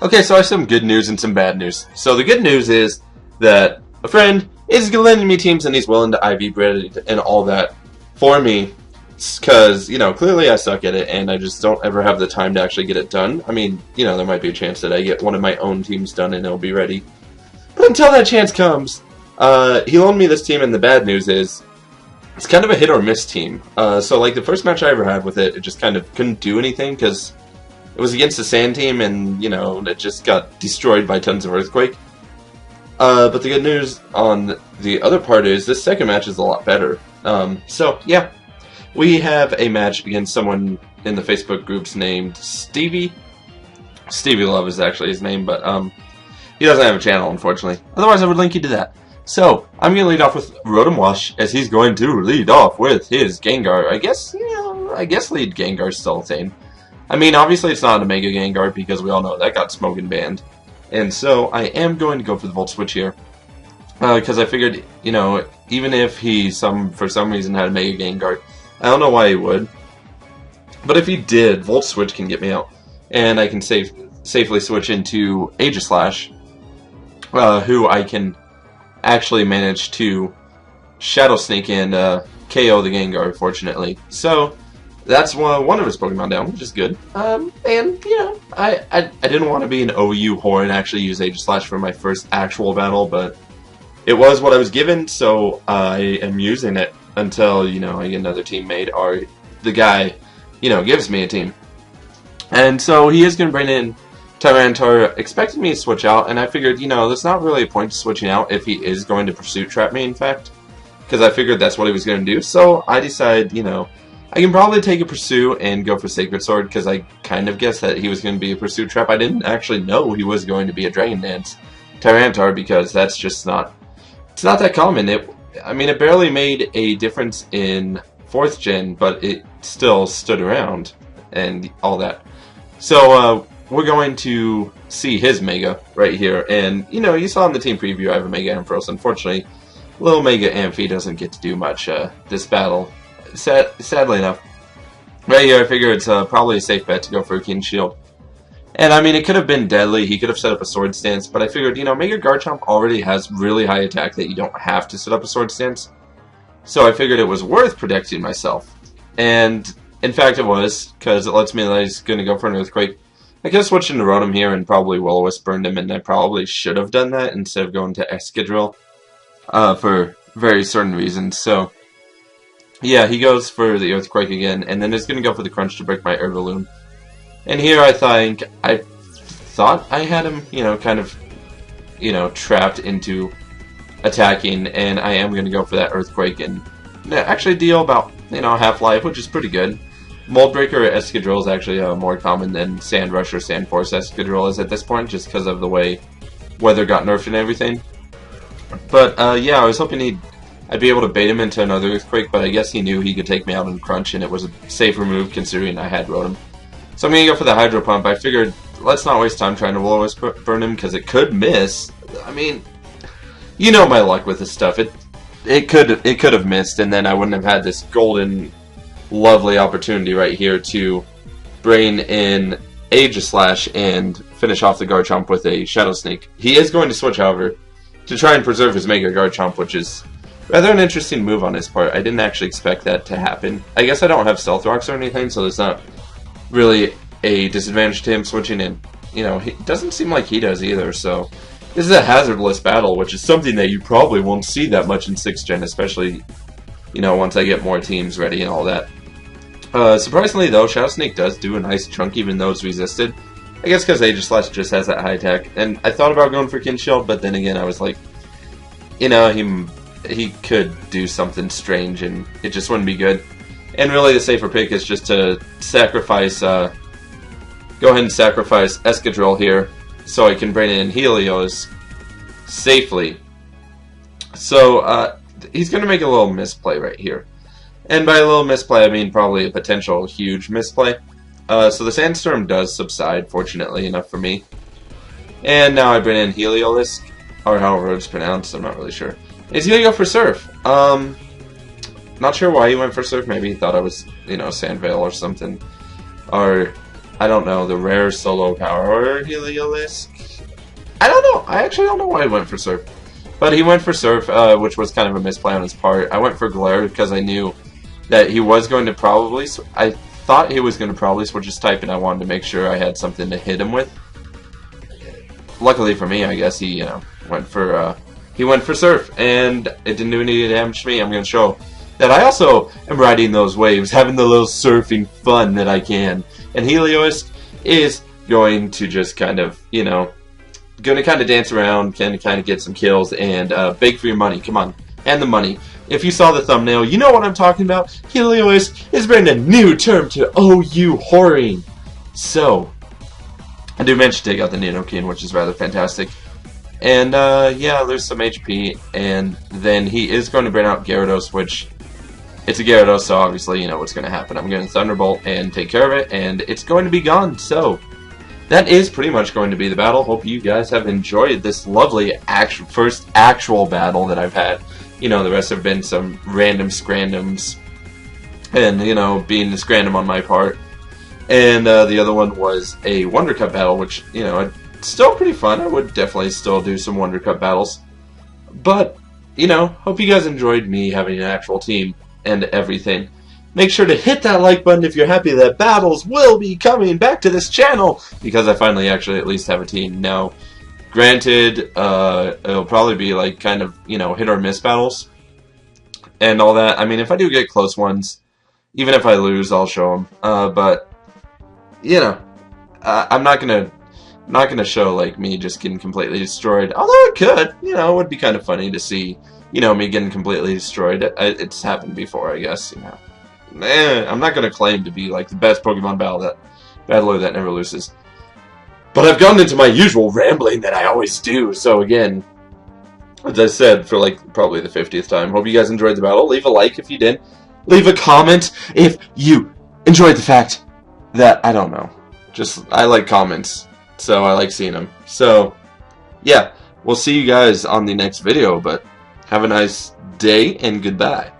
Okay, so I have some good news and some bad news. So the good news is that a friend is lending me teams and he's willing to IV bread and all that for me. Because, clearly I suck at it and I just don't ever have the time to actually get it done. I mean, there might be a chance that I get one of my own teams done and it'll be ready. But until that chance comes, he loaned me this team, and the bad news is it's kind of a hit or miss team. So like the first match I ever had with it just kind of couldn't do anything because it was against the sand team and, it just got destroyed by tons of earthquake. But the good news on the other part is this second match is a lot better. So yeah, we have a match against someone in the Facebook groups named Stevie. Stevie Love is actually his name, but he doesn't have a channel, unfortunately. Otherwise, I would link you to that. So, I'm going to lead off with Rotom Wash, as he's going to lead off with his Gengar. I guess lead Gengar's still the same. I mean, obviously it's not a Mega Gengar, because we all know that got smoking banned. And so, I am going to go for the Volt Switch here. Because I figured, even if he for some reason had a Mega Gengar, I don't know why he would. But if he did, Volt Switch can get me out. And I can safely switch into Aegislash, who I can actually manage to Shadow Sneak and KO the Gengar, fortunately. So, that's one of his Pokemon down, which is good. And, I didn't want to be an OU whore and actually use Aegislash for my first actual battle, but it was what I was given, so I am using it until, I get another teammate, or the guy, gives me a team. And so he is going to bring in Tyranitar, expecting me to switch out, and I figured, there's not really a point to switching out if he is going to Pursuit Trap me, in fact. Because I figured that's what he was going to do, so I decided, I can probably take a Pursue and go for Sacred Sword, because I kind of guessed that he was going to be a Pursuit Trap. I didn't actually know he was going to be a Dragon Dance Tyranitar, because that's just not, it's not that common. It barely made a difference in 4th gen, but it still stood around, and all that. So, we're going to see his Mega right here, and, you saw in the team preview I have a Mega Ampharos. Unfortunately, little Mega Amphi doesn't get to do much this battle, sadly enough. Right here, I figure it's probably a safe bet to go for a Keen Shield. And, it could have been deadly, he could have set up a Sword Stance, but I figured, Mega Garchomp already has really high attack that you don't have to set up a Sword Stance. So I figured it was worth protecting myself. And, in fact, it was, because it lets me know he's going to go for an Earthquake. I could have switched into Rotom here and probably Will-O-Wisp burned him, and I probably should have done that instead of going to Excadrill for very certain reasons. So, yeah, he goes for the Earthquake again, and then he's going to go for the Crunch to break my Herbaloom. And here I thought I had him, kind of, trapped into attacking, and I am going to go for that Earthquake and actually deal about, half-life, which is pretty good. Mold Breaker or Excadrill is actually more common than Sand Rush or Sand Force Excadrill is at this point, just because of the way weather got nerfed and everything. But, yeah, I was hoping I'd be able to bait him into another Earthquake, but I guess he knew he could take me out in Crunch, and it was a safer move considering I had Rotom. So I'm going to go for the Hydro Pump. I figured, let's not waste time trying to Will-O-Wisp burn him, because it could miss. My luck with this stuff. It could have missed, and then I wouldn't have had this golden, lovely opportunity right here to bring in Aegislash and finish off the Garchomp with a Shadow Sneak. He is going to switch, however, to try and preserve his Mega Garchomp, which is rather an interesting move on his part. I didn't actually expect that to happen. I guess I don't have Stealth Rocks or anything, so there's not really a disadvantage to him switching in. He doesn't seem like he does either, so this is a hazardless battle, which is something that you probably won't see that much in 6th gen, especially, once I get more teams ready and all that. Surprisingly, though, Shadow Sneak does do a nice chunk, even though it's resisted. I guess because Aegislash just has that high attack. And I thought about going for Kin Shield, but then again, I was like, he could do something strange, and it just wouldn't be good. And really, the safer pick is just to sacrifice, go ahead and sacrifice Excadrill here, so I can bring in Helios safely. So, he's going to make a little misplay right here. And by a little misplay, I mean probably a potential huge misplay. So the Sandstorm does subside, fortunately enough for me. And now I bring in Heliolisk, or however it's pronounced, I'm not really sure. And he's going to go for Surf. Not sure why he went for Surf. Maybe he thought I was, Sandvale or something. Or I don't know, the rare solo power Heliolisk? I don't know. I actually don't know why he went for Surf. But he went for Surf, which was kind of a misplay on his part. I went for Glare because I knew that he was going to probably... I thought he was going to probably switch his type, and I wanted to make sure I had something to hit him with. Luckily for me, I guess he, went for Surf, and it didn't do any damage to me. I'm going to show that I also am riding those waves, having the little surfing fun that I can. And Heliolisk is going to just kind of, going to kind of dance around, kind of get some kills, and beg for your money. Come on, and the money. If you saw the thumbnail, you know what I'm talking about. Heliolisk is bringing a new term to OU whoring. So, I do mention to take out the Nidoking, which is rather fantastic. And, yeah, there's some HP, and then he is going to bring out Gyarados, which... It's a Gyarados, so obviously you know what's going to happen. I'm going to Thunderbolt and take care of it, and it's going to be gone. So, that is pretty much going to be the battle. Hope you guys have enjoyed this lovely first actual battle that I've had. The rest have been some random scrandoms, and, being the scrandom on my part. And the other one was a Wonder Cup battle, which, it's still pretty fun. I would definitely still do some Wonder Cup battles. But, hope you guys enjoyed me having an actual team and everything. Make sure to hit that like button if you're happy that battles will be coming back to this channel, because I finally actually at least have a team now. Granted, it'll probably be like kind of, hit or miss battles and all that. I mean, if I do get close ones, even if I lose, I'll show them. But, I'm not gonna show like me just getting completely destroyed. Although it could, it would be kind of funny to see, me getting completely destroyed. It's happened before, I guess. I'm not gonna claim to be like the best Pokemon battler that never loses. But I've gone into my usual rambling that I always do. So again, as I said for like probably the 50th time, hope you guys enjoyed the battle. Leave a like if you did. Leave a comment if you enjoyed the fact that, I don't know. I like comments. So I like seeing them. So, yeah. We'll see you guys on the next video, but have a nice day and goodbye.